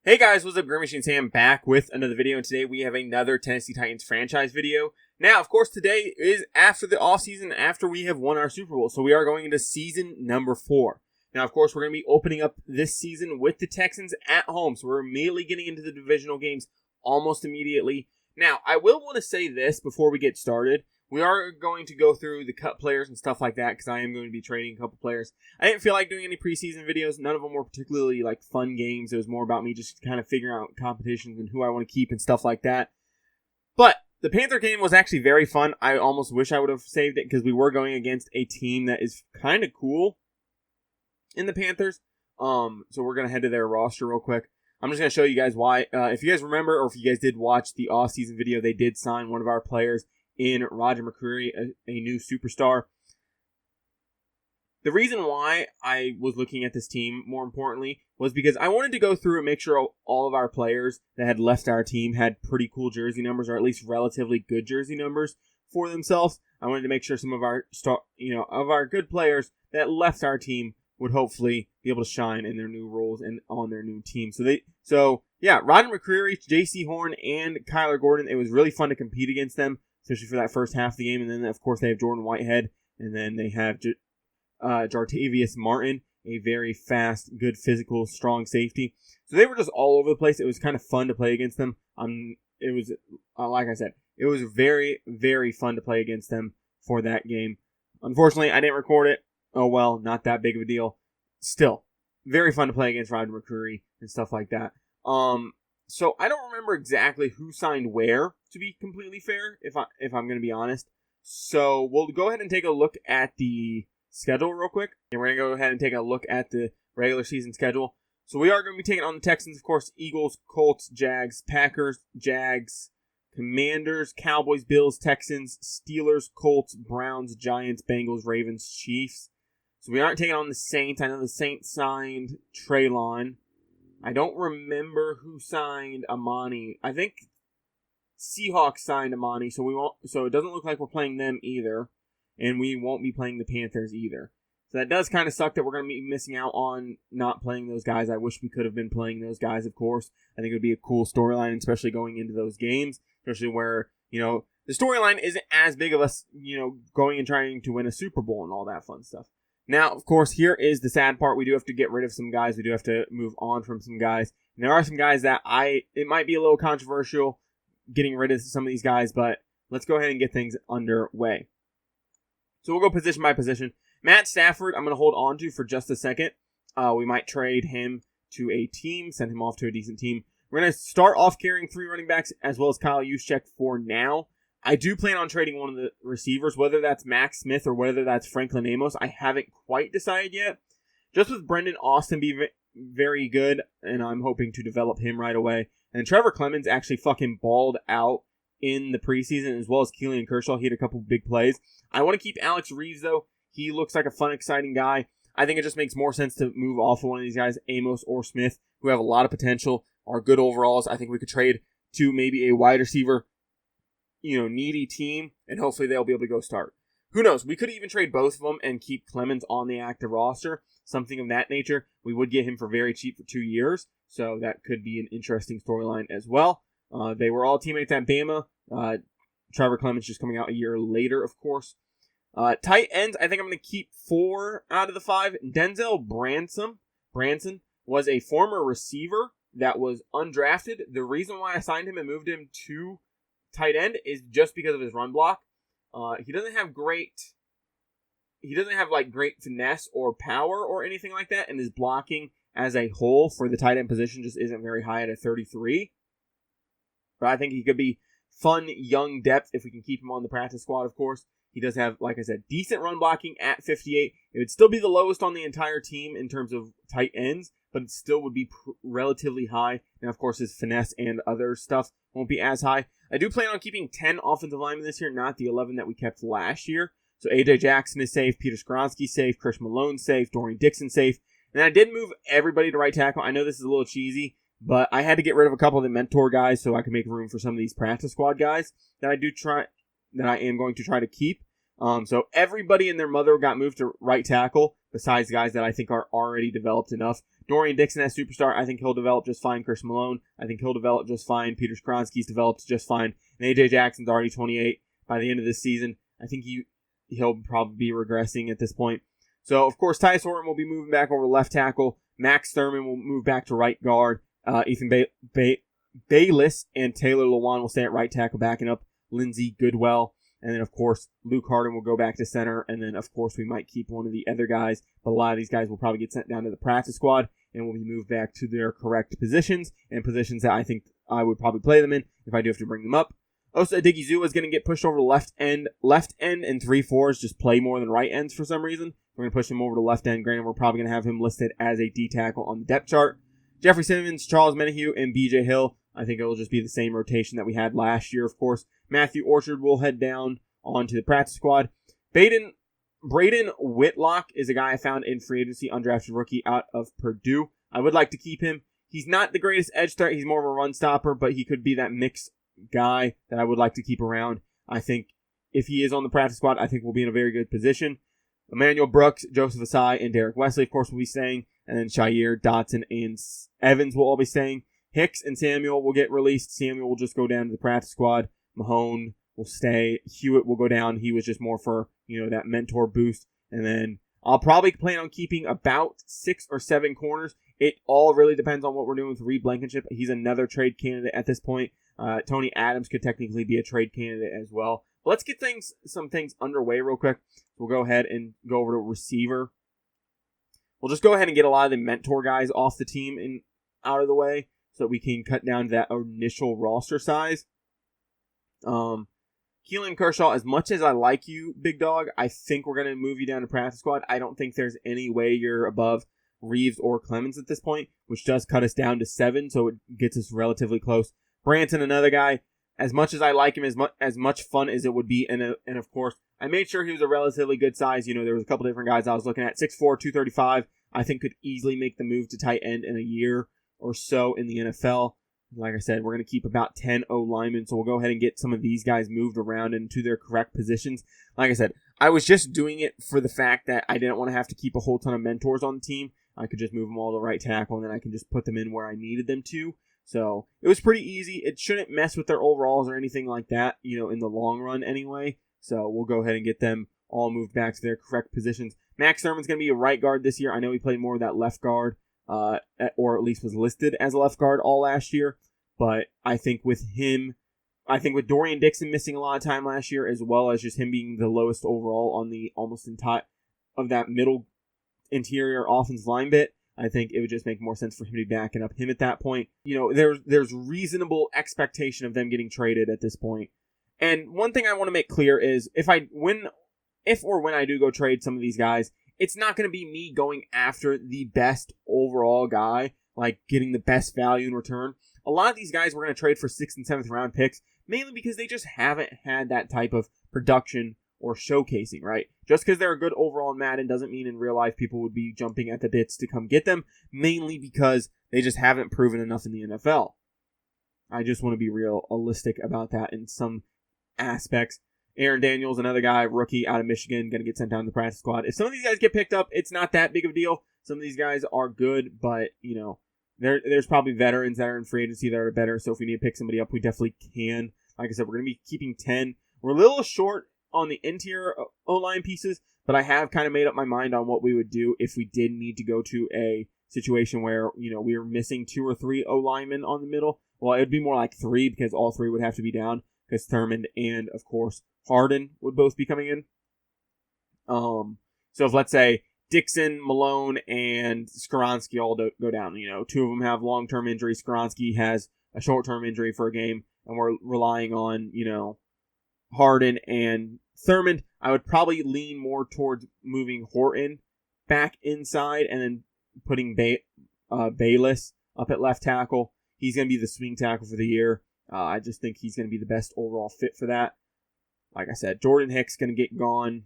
Hey guys, what's up? GreenMachineSam back with another video, and today we have another Tennessee Titans franchise video. Now, of course, today is after the offseason, after we have won our Super Bowl, so we are going into season number 4. Now, of course, we're going to be opening up this season with the Texans at home, so we're immediately getting into the divisional games almost immediately. Now, I will want to say this before we get started. We are going to go through the cut players and stuff like that because I am going to be trading a couple players. I didn't feel like doing any preseason videos. None of them were particularly like fun games. It was more about me just kind of figuring out competitions and who I want to keep and stuff like that. But the Panther game was actually very fun. I almost wish I would have saved it because we were going against a team that is kind of cool in the Panthers. So we're going to head to their roster real quick. I'm just going to show you guys why. If you guys remember, or if you guys did watch the off-season video, they did sign one of our players in Roger McCreary, a new superstar. The reason why I was looking at this team, more importantly, was because I wanted to go through and make sure all of our players that had left our team had pretty cool jersey numbers, or at least relatively good jersey numbers for themselves. I wanted to make sure some of our of our good players that left our team would hopefully be able to shine in their new roles and on their new team. So Roger McCreary, J.C. Horn, and Kyler Gordon. It was really fun to compete against them, especially for that first half of the game. And then, of course, they have Jordan Whitehead. And then they have Jartavius Martin, a very fast, good physical, strong safety. So they were just all over the place. It was kind of fun to play against them. It was, like I said, it was very, very fun to play against them for that game. Unfortunately, I didn't record it. Oh, well, not that big of a deal. Still, very fun to play against Roger McCreary and stuff like that. So I don't remember exactly who signed where, to be completely fair, if I'm going to be honest. So we'll go ahead and take a look at the schedule real quick. And we're going to go ahead and take a look at the regular season schedule. So we are going to be taking on the Texans, of course, Eagles, Colts, Jags, Packers, Jags, Commanders, Cowboys, Bills, Texans, Steelers, Colts, Browns, Giants, Bengals, Ravens, Chiefs. So we aren't taking on the Saints. I know the Saints signed Treylon. I don't remember who signed Amani. I think Seahawks signed Amani, so it doesn't look like we're playing them either, and we won't be playing the Panthers either. So that does kind of suck that we're going to be missing out on not playing those guys. I wish we could have been playing those guys, of course. I think it would be a cool storyline, especially going into those games, especially where, the storyline isn't as big of us, going and trying to win a Super Bowl and all that fun stuff. Now, of course, here is the sad part. We do have to get rid of some guys. We do have to move on from some guys. And there are some guys that it might be a little controversial getting rid of some of these guys, but let's go ahead and get things underway. So we'll go position by position. Matt Stafford, I'm going to hold on to for just a second. We might trade him to a team, send him off to a decent team. We're going to start off carrying 3 running backs as well as Kyle Juszczyk for now. I do plan on trading one of the receivers, whether that's Max Smith or whether that's Franklin Amos. I haven't quite decided yet. Just with Brendan Austin being very good, and I'm hoping to develop him right away. And Trevor Clemens actually fucking balled out in the preseason, as well as Keelan Kershaw. He had a couple big plays. I want to keep Alex Reeves, though. He looks like a fun, exciting guy. I think it just makes more sense to move off of one of these guys, Amos or Smith, who have a lot of potential, are good overalls. I think we could trade to maybe a wide receiver, needy team, and hopefully they'll be able to go start. Who knows? We could even trade both of them and keep Clemens on the active roster, something of that nature. We would get him for very cheap for 2 years, so that could be an interesting storyline as well. They were all teammates at Bama. Trevor Clemens just coming out a year later, of course. Tight ends, I think I'm going to keep 4 out of the 5. Denzel Branson was a former receiver that was undrafted. The reason why I signed him and moved him to tight end is just because of his run block. He doesn't have great finesse or power or anything like that, and his blocking as a whole for the tight end position just isn't very high at a 33. But I think he could be fun, young depth if we can keep him on the practice squad, of course. He does have, like I said, decent run blocking at 58. It would still be the lowest on the entire team in terms of tight ends, but it still would be relatively high. And, of course, his finesse and other stuff won't be as high. I do plan on keeping 10 offensive linemen this year, not the 11 that we kept last year. So A.J. Jackson is safe, Peter Skoronski safe, Chris Malone safe, Dorian Dixon safe. And I did move everybody to right tackle. I know this is a little cheesy, but I had to get rid of a couple of the mentor guys so I could make room for some of these practice squad guys that I am going to try to keep. So everybody and their mother got moved to right tackle, besides guys that I think are already developed enough. Dorian Dixon as superstar, I think he'll develop just fine. Chris Malone, I think he'll develop just fine. Peter Skronsky's developed just fine. And A.J. Jackson's already 28 by the end of this season. I think he'll probably be regressing at this point. So, of course, Tyus Horton will be moving back over to left tackle. Max Thurman will move back to right guard. Ethan Bayless and Taylor Lewan will stay at right tackle, backing up Lindsey Goodwell. And then, of course, Luke Harden will go back to center. And then, of course, we might keep one of the other guys. But a lot of these guys will probably get sent down to the practice squad and will be moved back to their correct positions and positions that I think I would probably play them in if I do have to bring them up. Osa Odigizua is going to get pushed over to left end and 3-4s just play more than right ends for some reason. We're going to push him over to left end. Granted, we're probably going to have him listed as a D tackle on the depth chart. Jeffrey Simmons, Charles Menahue, and BJ Hill. I think it'll just be the same rotation that we had last year, of course. Matthew Orchard will head down onto the practice squad. Braden Whitlock is a guy I found in free agency, undrafted rookie out of Purdue. I would like to keep him. He's not the greatest edge threat. He's more of a run stopper, but he could be that mix guy that I would like to keep around. I think if he is on the practice squad, I think we'll be in a very good position. Emmanuel Brooks, Joseph Asai, and Derek Wesley, of course, will be staying. And then Shair, Dotson, and Evans will all be staying. Hicks and Samuel will get released. Samuel will just go down to the practice squad. Mahone will stay. Hewitt will go down. He was just more for, that mentor boost. And then I'll probably plan on keeping about 6 or 7 corners. It all really depends on what we're doing with Reed Blankenship. He's another trade candidate at this point. Tony Adams could technically be a trade candidate as well. But let's get some things underway real quick. We'll go ahead and go over to receiver. We'll just go ahead and get a lot of the mentor guys off the team and out of the way so that we can cut down to that initial roster size. Keelan Kershaw, as much as I like you, big dog, I think we're going to move you down to practice squad. I don't think there's any way you're above Reeves or Clemens at this point, which does cut us down to 7, so it gets us relatively close. Branson, another guy, as much as I like him, as much fun as it would be, and of course, I made sure he was a relatively good size. There was a couple different guys I was looking at. 6'4", 235, I think could easily make the move to tight end in a year or so in the NFL. Like I said, we're going to keep about 10 O-linemen, so we'll go ahead and get some of these guys moved around into their correct positions. Like I said, I was just doing it for the fact that I didn't want to have to keep a whole ton of mentors on the team. I could just move them all to right tackle, and then I can just put them in where I needed them to. So it was pretty easy. It shouldn't mess with their overalls or anything like that, in the long run anyway. So we'll go ahead and get them all moved back to their correct positions. Max Thurman's going to be a right guard this year. I know he played more of that left guard, or at least was listed as a left guard all last year. But I think with Dorian Dixon missing a lot of time last year, as well as just him being the lowest overall on the almost entire of that middle interior offensive line bit, I think it would just make more sense for him to be backing up him at that point. There's reasonable expectation of them getting traded at this point. And one thing I want to make clear is if or when I do go trade some of these guys, it's not going to be me going after the best overall guy, like getting the best value in return. A lot of these guys we're going to trade for 6th and 7th round picks, mainly because they just haven't had that type of production or showcasing, right? Just because they're a good overall in Madden doesn't mean in real life people would be jumping at the bits to come get them, mainly because they just haven't proven enough in the NFL. I just want to be realistic about that in some aspects. Aaron Daniels, another guy, rookie out of Michigan, going to get sent down to the practice squad. If some of these guys get picked up, it's not that big of a deal. Some of these guys are good, but, there's probably veterans that are in free agency that are better, so if we need to pick somebody up, we definitely can. Like I said, we're going to be keeping 10. We're a little short on the interior O-line pieces, but I have kind of made up my mind on what we would do if we did need to go to a situation where, we were missing 2 or 3 O-linemen on the middle. Well, it would be more like 3 because all 3 would have to be down because Thurman and, of course, Harden would both be coming in. So if, let's say, Dixon, Malone, and Skronsky all go down. 2 of them have long-term injuries. Skronsky has a short-term injury for a game, and we're relying on, Harden and Thurman. I would probably lean more towards moving Horton back inside and then putting Bayless up at left tackle. He's going to be the swing tackle for the year. I just think he's going to be the best overall fit for that. Like I said, Jordan Hicks going to get gone.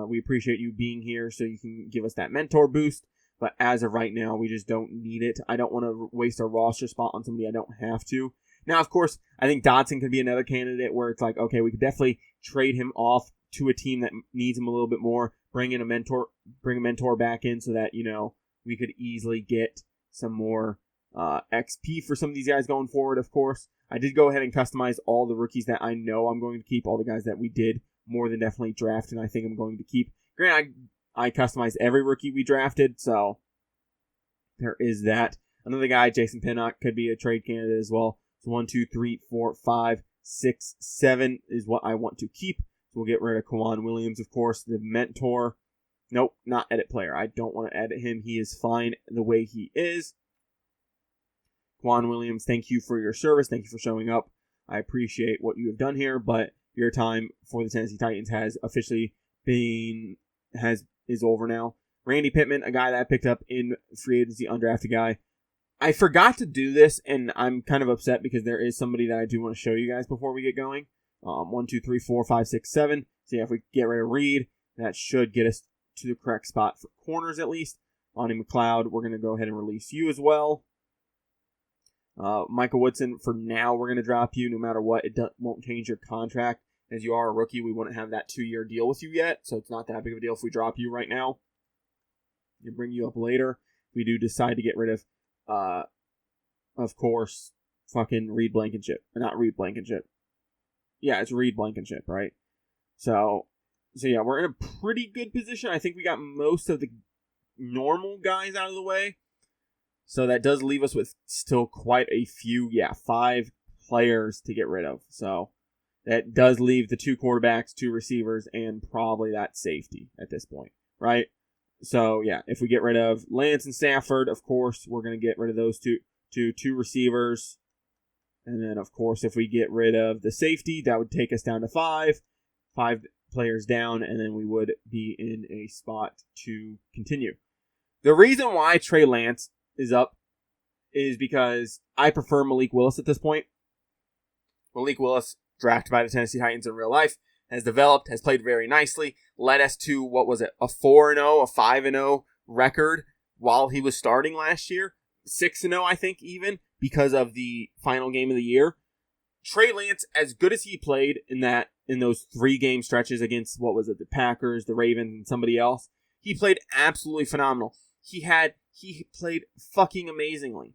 We appreciate you being here so you can give us that mentor boost. But as of right now, we just don't need it. I don't want to waste a roster spot on somebody I don't have to. Now, of course, I think Dotson could be another candidate where it's like, okay, we could definitely trade him off to a team that needs him a little bit more. bring a mentor back in so that, we could easily get some more XP for some of these guys going forward, of course. I did go ahead and customize all the rookies that I know I'm going to keep, all the guys that we did more than definitely draft, and I think I'm going to keep. Granted, I customized every rookie we drafted, so there is that. Another guy, Jason Pinnock, could be a trade candidate as well. So 1, 2, 3, 4, 5, 6, 7 is what I want to keep. So we'll get rid of Kwan Williams, of course, the mentor. Nope, not edit player. I don't want to edit him. He is fine the way he is. Kwan Williams, thank you for your service. Thank you for showing up. I appreciate what you have done here, but your time for the Tennessee Titans has officially is over now. Randy Pittman, a guy that I picked up in free agency, undrafted guy. I forgot to do this, and I'm kind of upset because there is somebody that I do want to show you guys before we get going. 1, 2, 3, 4, 5, 6, 7. So yeah, if we get rid of Reed, that should get us to the correct spot for corners at least. Lonnie McLeod, we're going to go ahead and release you as well. Michael Woodson, for now, we're going to drop you no matter what. It won't change your contract. As you are a rookie, we wouldn't have that 2-year deal with you yet, so it's not that big of a deal if we drop you right now. We'll bring you up later. We do decide to get rid of course, fucking Reed Blankenship. Not Reed Blankenship. Yeah, it's Reed Blankenship, right? So yeah, we're in a pretty good position. I think we got most of the normal guys out of the way. So that does leave us with still quite a few, 5 players to get rid of. So that does leave the 2 quarterbacks, 2 receivers, and probably that safety at this point, right? So, yeah, if we get rid of Lance and Stafford, of course, we're going to get rid of those two receivers. And then, of course, if we get rid of the safety, that would take us down to 5 players down, and then we would be in a spot to continue. The reason why Trey Lance is up is because I prefer Malik Willis at this point. Malik Willis, drafted by the Tennessee Titans in real life, has developed, has played very nicely, led us to, a 4-0, a 5-0 record while he was starting last year. 6-0, I think, even, because of the final game of the year. Trey Lance, as good as he played in those 3-game stretches against, the Packers, the Ravens, and somebody else, he played absolutely phenomenal. He played fucking amazingly.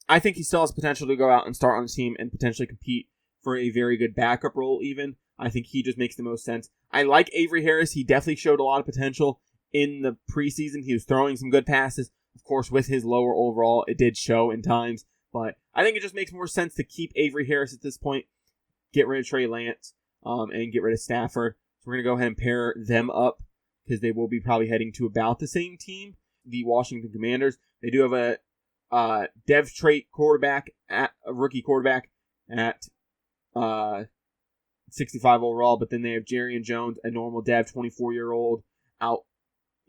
I think he still has potential to go out and start on the team and potentially compete for a very good backup role even. I think he just makes the most sense. I like Avery Harris. He definitely showed a lot of potential in the preseason. He was throwing some good passes. Of course, with his lower overall, it did show in times. But I think it just makes more sense to keep Avery Harris at this point, get rid of Trey Lance, and get rid of Stafford. So we're going to go ahead and pair them up because they will be probably heading to about the same team. The Washington Commanders. They do have a Dev Trait quarterback, a rookie quarterback at 65 overall, but then they have Jerry and Jones, a normal Dev 24-year-old out,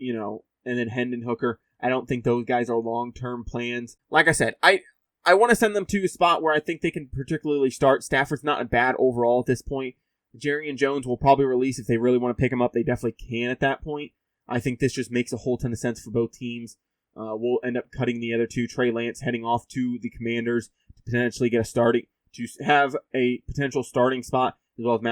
and then Hendon Hooker. I don't think those guys are long-term plans. Like I said, I want to send them to a spot where I think they can particularly start. Stafford's not a bad overall at this point. Jerry and Jones will probably release if they really want to pick him up. They definitely can at that point. I think this just makes a whole ton of sense for both teams. We'll end up cutting the other 2. Trey Lance heading off to the Commanders to potentially to have a potential starting spot, as well as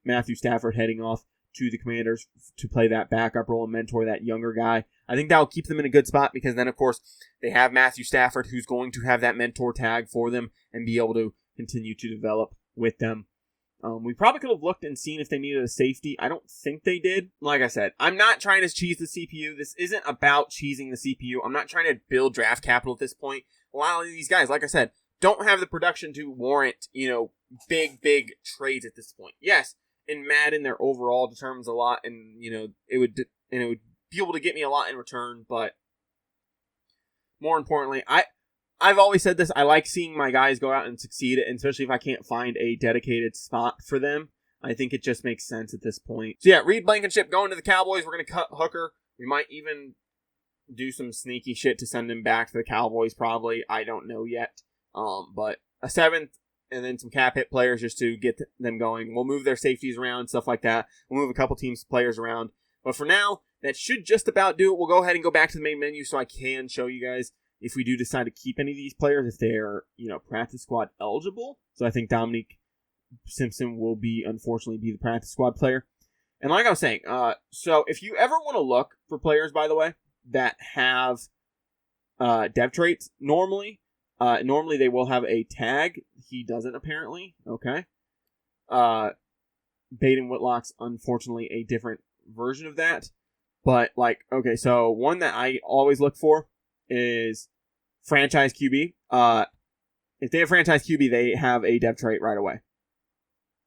Matthew Stafford heading off to the Commanders to play that backup role and mentor that younger guy. I think that will keep them in a good spot because then, of course, they have Matthew Stafford who's going to have that mentor tag for them and be able to continue to develop with them. We probably could have looked and seen if they needed a safety. I don't think they did. Like I said, I'm not trying to cheese the CPU. This isn't about cheesing the CPU. I'm not trying to build draft capital at this point. A lot of these guys, like I said, don't have the production to warrant, big trades at this point. Yes, in Madden, their overall determines a lot, and it would be able to get me a lot in return. But more importantly, I've always said this. I like seeing my guys go out and succeed, and especially if I can't find a dedicated spot for them. I think it just makes sense at this point. So yeah, Reed Blankenship going to the Cowboys. We're going to cut Hooker. We might even do some sneaky shit to send him back to the Cowboys probably. I don't know yet. But a 7th and then some cap hit players just to get them going. We'll move their safeties around, stuff like that. We'll move a couple teams' players around. But for now, that should just about do it. We'll go ahead and go back to the main menu so I can show you guys if we do decide to keep any of these players, if they're, practice squad eligible. So I think Dominique Simpson will unfortunately be the practice squad player. And like I was saying, so if you ever want to look for players, by the way, that have dev traits, normally they will have a tag. He doesn't, apparently. Okay. Baden Whitlock's unfortunately a different version of that. But, like, okay, so one that I always look for is franchise QB. If they have franchise QB, they have a dev trait right away.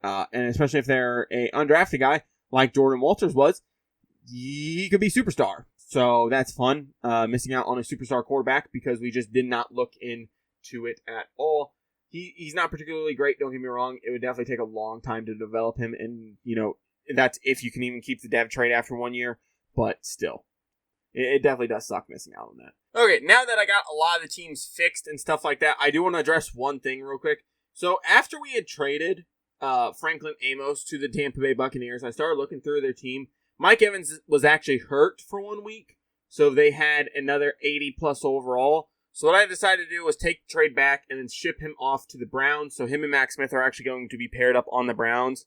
And especially if they're a undrafted guy, like Jordan Walters was, he could be superstar. So that's fun. Missing out on a superstar quarterback because we just did not look into it at all. He's not particularly great, don't get me wrong. It would definitely take a long time to develop him. And, that's if you can even keep the dev trait after 1 year. But still, it definitely does suck missing out on that. Okay, now that I got a lot of the teams fixed and stuff like that, I do want to address one thing real quick. So after we had traded Franklin Amos to the Tampa Bay Buccaneers, I started looking through their team. Mike Evans was actually hurt for 1 week, so they had another 80-plus overall. So what I decided to do was take the trade back and then ship him off to the Browns. So him and Max Smith are actually going to be paired up on the Browns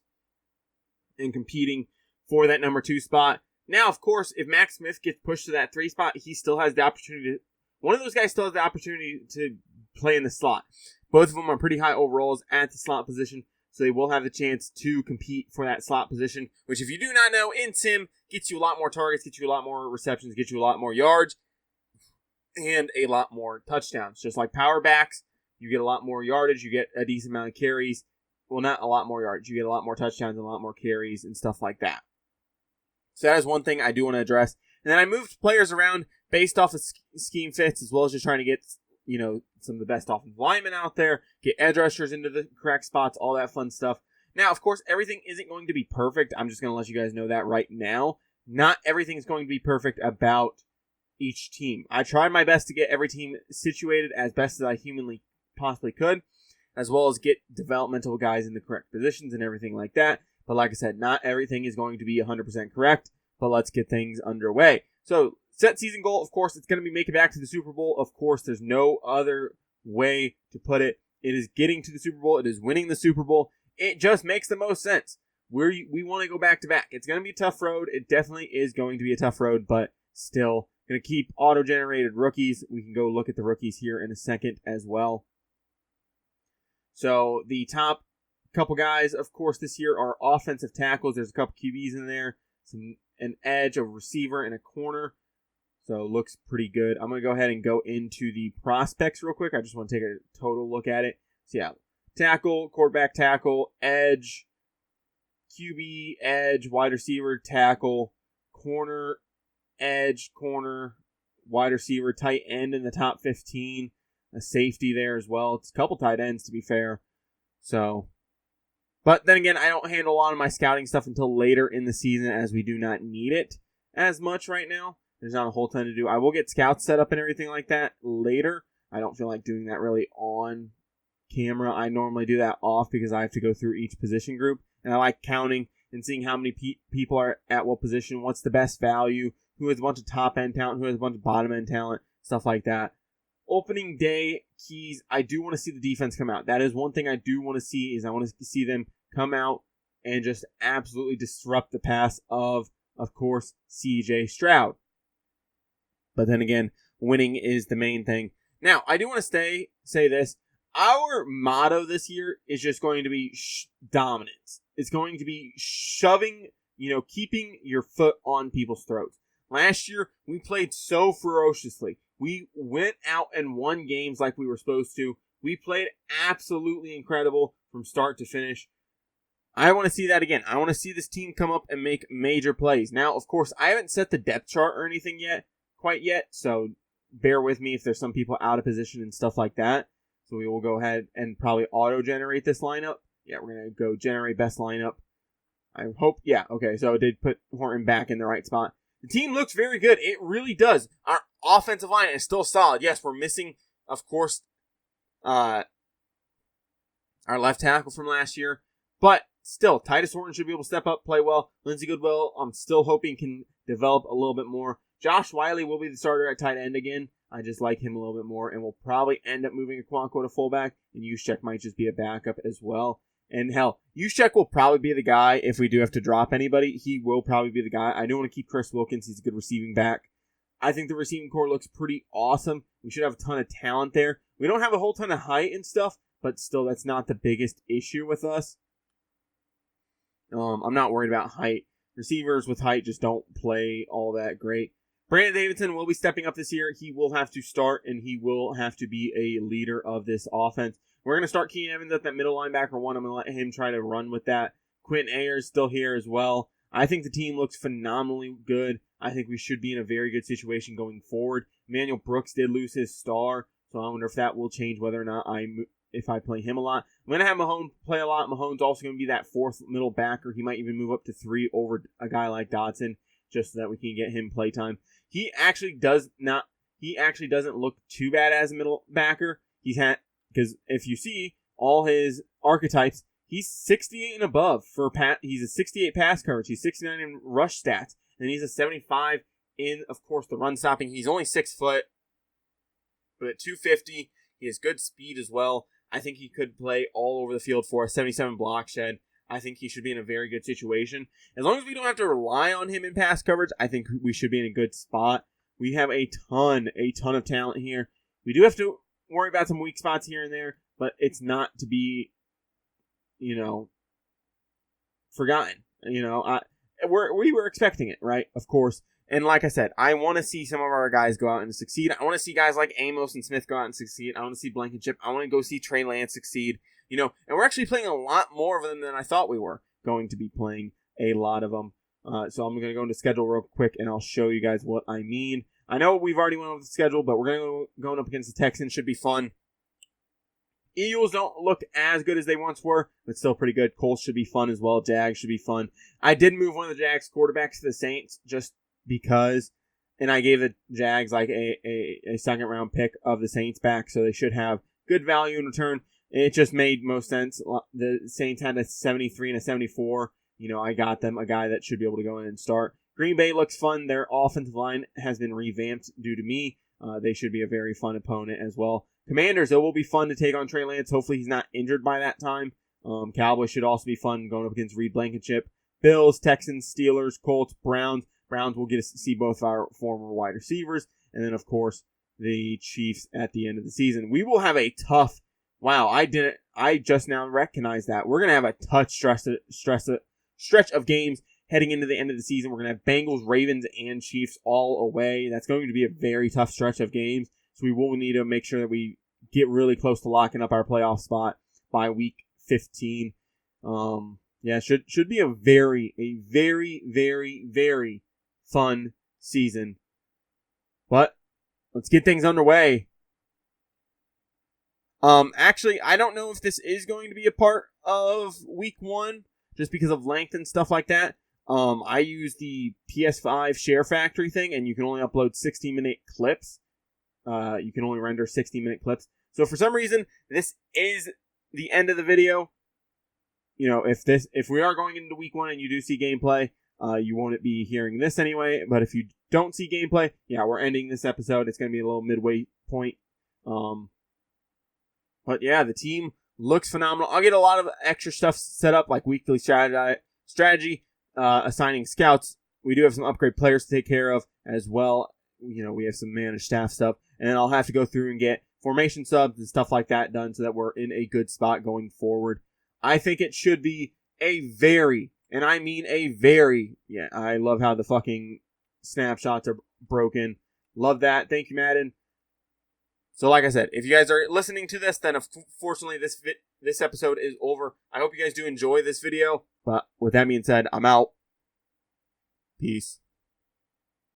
and competing for that number 2 spot. Now, of course, if Max Smith gets pushed to that 3 spot, he still has the opportunity one of those guys still has the opportunity to play in the slot. Both of them are pretty high overalls at the slot position, so they will have the chance to compete for that slot position, which, if you do not know, in Sim, gets you a lot more targets, gets you a lot more receptions, gets you a lot more yards, and a lot more touchdowns. Just like power backs, you get a lot more yardage, you get a decent amount of carries. Well, not a lot more yardage. You get a lot more touchdowns and a lot more carries and stuff like that. So that is one thing I do want to address. And then I moved players around based off of scheme fits, as well as just trying to get, some of the best offensive linemen out there, get edge rushers into the correct spots, all that fun stuff. Now, of course, everything isn't going to be perfect. I'm just going to let you guys know that right now. Not everything is going to be perfect about each team. I tried my best to get every team situated as best as I humanly possibly could, as well as get developmental guys in the correct positions and everything like that. But like I said, not everything is going to be 100% correct, but let's get things underway. So, set season goal, of course, it's going to be make it back to the Super Bowl. Of course, there's no other way to put it. It is getting to the Super Bowl. It is winning the Super Bowl. It just makes the most sense. We want to go back to back. It's going to be a tough road. It definitely is going to be a tough road, but still going to keep auto-generated rookies. We can go look at the rookies here in a second as well. So, the top couple guys, of course, this year are offensive tackles. There's a couple QBs in there, an edge, a receiver, and a corner. So looks pretty good. I'm going to go ahead and go into the prospects real quick. I just want to take a total look at it. So yeah, tackle, quarterback tackle, edge, QB, edge, wide receiver, tackle, corner, edge, corner, wide receiver, tight end in the top 15, a safety there as well. It's a couple tight ends, to be fair. So, but then again, I don't handle a lot of my scouting stuff until later in the season, as we do not need it as much right now. There's not a whole ton to do. I will get scouts set up and everything like that later. I don't feel like doing that really on camera. I normally do that off because I have to go through each position group. And I like counting and seeing how many people are at what position, what's the best value, who has a bunch of top-end talent, who has a bunch of bottom-end talent, stuff like that. Opening day keys, I do want to see the defense come out. That is one thing I do want to see, is I want to see them come out and just absolutely disrupt the pass of course, C.J. Stroud. But then again, winning is the main thing. Now, I do want to say this. Our motto this year is just going to be dominance. It's going to be shoving, keeping your foot on people's throats. Last year, we played so ferociously. We went out and won games like we were supposed to. We played absolutely incredible from start to finish. I want to see that again. I want to see this team come up and make major plays. Now, of course, I haven't set the depth chart or anything quite yet, so bear with me if there's some people out of position and stuff like that. So we will go ahead and probably auto-generate this lineup. Yeah, we're going to go generate best lineup. I hope, yeah, okay, so it did put Horton back in the right spot. The team looks very good. It really does. Our offensive line is still solid. Yes, we're missing, of course, our left tackle from last year. But still, Titus Horton should be able to step up, play well. Lindsey Goodwill, I'm still hoping can develop a little bit more. Josh Wiley will be the starter at tight end again. I just like him a little bit more. And we'll probably end up moving Aquanko to fullback. And Juszczyk might just be a backup as well. And hell, Juszczyk will probably be the guy if we do have to drop anybody. He will probably be the guy. I do want to keep Chris Wilkins. He's a good receiving back. I think the receiving core looks pretty awesome. We should have a ton of talent there. We don't have a whole ton of height and stuff, but still, that's not the biggest issue with us. I'm not worried about height. Receivers with height just don't play all that great. Brandon Davidson will be stepping up this year. He will have to start, and he will have to be a leader of this offense. We're going to start Keenan Evans at that middle linebacker one. I'm going to let him try to run with that. Quentin Ayers still here as well. I think the team looks phenomenally good. I think we should be in a very good situation going forward. Emmanuel Brooks did lose his star, so I wonder if that will change whether or not if I play him a lot. I'm going to have Mahomes play a lot. Mahomes also going to be that fourth middle backer. He might even move up to 3 over a guy like Dotson, just so that we can get him play time. He actually doesn't look too bad as a middle backer. Because if you see all his archetypes, he's 68 and above for he's a 68 pass coverage. He's 69 in rush stats, and he's a 75 in, of course, the run stopping. He's only 6 foot, but at 250, he has good speed as well. I think he could play all over the field for a 77 block shed. I think he should be in a very good situation. As long as we don't have to rely on him in pass coverage, I think we should be in a good spot. We have a ton of talent here. We do have to worry about some weak spots here and there, but it's not to be, forgotten. We were expecting it, right? Of course. And like I said, I want to see some of our guys go out and succeed. I want to see guys like Amos and Smith go out and succeed. I want to see Blankenship. I want to go see Trey Lance succeed. And we're actually playing a lot more of them than I thought we were going to be playing a lot of them. So I'm going to go into schedule real quick, and I'll show you guys what I mean. I know we've already went over the schedule, but we're going up against the Texans. Should be fun. Eagles don't look as good as they once were, but still pretty good. Colts should be fun as well. Jags should be fun. I did move one of the Jags quarterbacks to the Saints just because, and I gave the Jags like a second round pick of the Saints back, so they should have good value in return. It just made most sense. The Saints had a 73 and a 74. I got them a guy that should be able to go in and start. Green Bay looks fun. Their offensive line has been revamped due to me. They should be a very fun opponent as well. Commanders, it will be fun to take on Trey Lance. Hopefully he's not injured by that time. Cowboys should also be fun going up against Reed Blankenship. Bills, Texans, Steelers, Colts, Browns. Browns will get to see both our former wide receivers. And then, of course, the Chiefs at the end of the season. We will have a tough... Wow, I just now recognized that. We're going to have a tough stretch of games heading into the end of the season. We're going to have Bengals, Ravens, and Chiefs all away. That's going to be a very tough stretch of games. So we will need to make sure that we get really close to locking up our playoff spot by week 15. Should be a very, very, very fun season. But let's get things underway. Actually, I don't know if this is going to be a part of week 1, just because of length and stuff like that. I use the PS5 Share Factory thing, and you can only upload 60-minute clips. You can only render 60-minute clips. So for some reason, this is the end of the video. If we are going into week 1 and you do see gameplay, you won't be hearing this anyway. But if you don't see gameplay, we're ending this episode. It's going to be a little midway point. But yeah, the team looks phenomenal. I'll get a lot of extra stuff set up, like weekly strategy, assigning scouts. We do have some upgrade players to take care of as well. We have some managed staff stuff. And then I'll have to go through and get formation subs and stuff like that done so that we're in a good spot going forward. I think it should be a very, and I mean a very, I love how the fucking snapshots are broken. Love that. Thank you, Madden. So like I said, if you guys are listening to this, then unfortunately this episode is over. I hope you guys do enjoy this video. But with that being said, I'm out. Peace.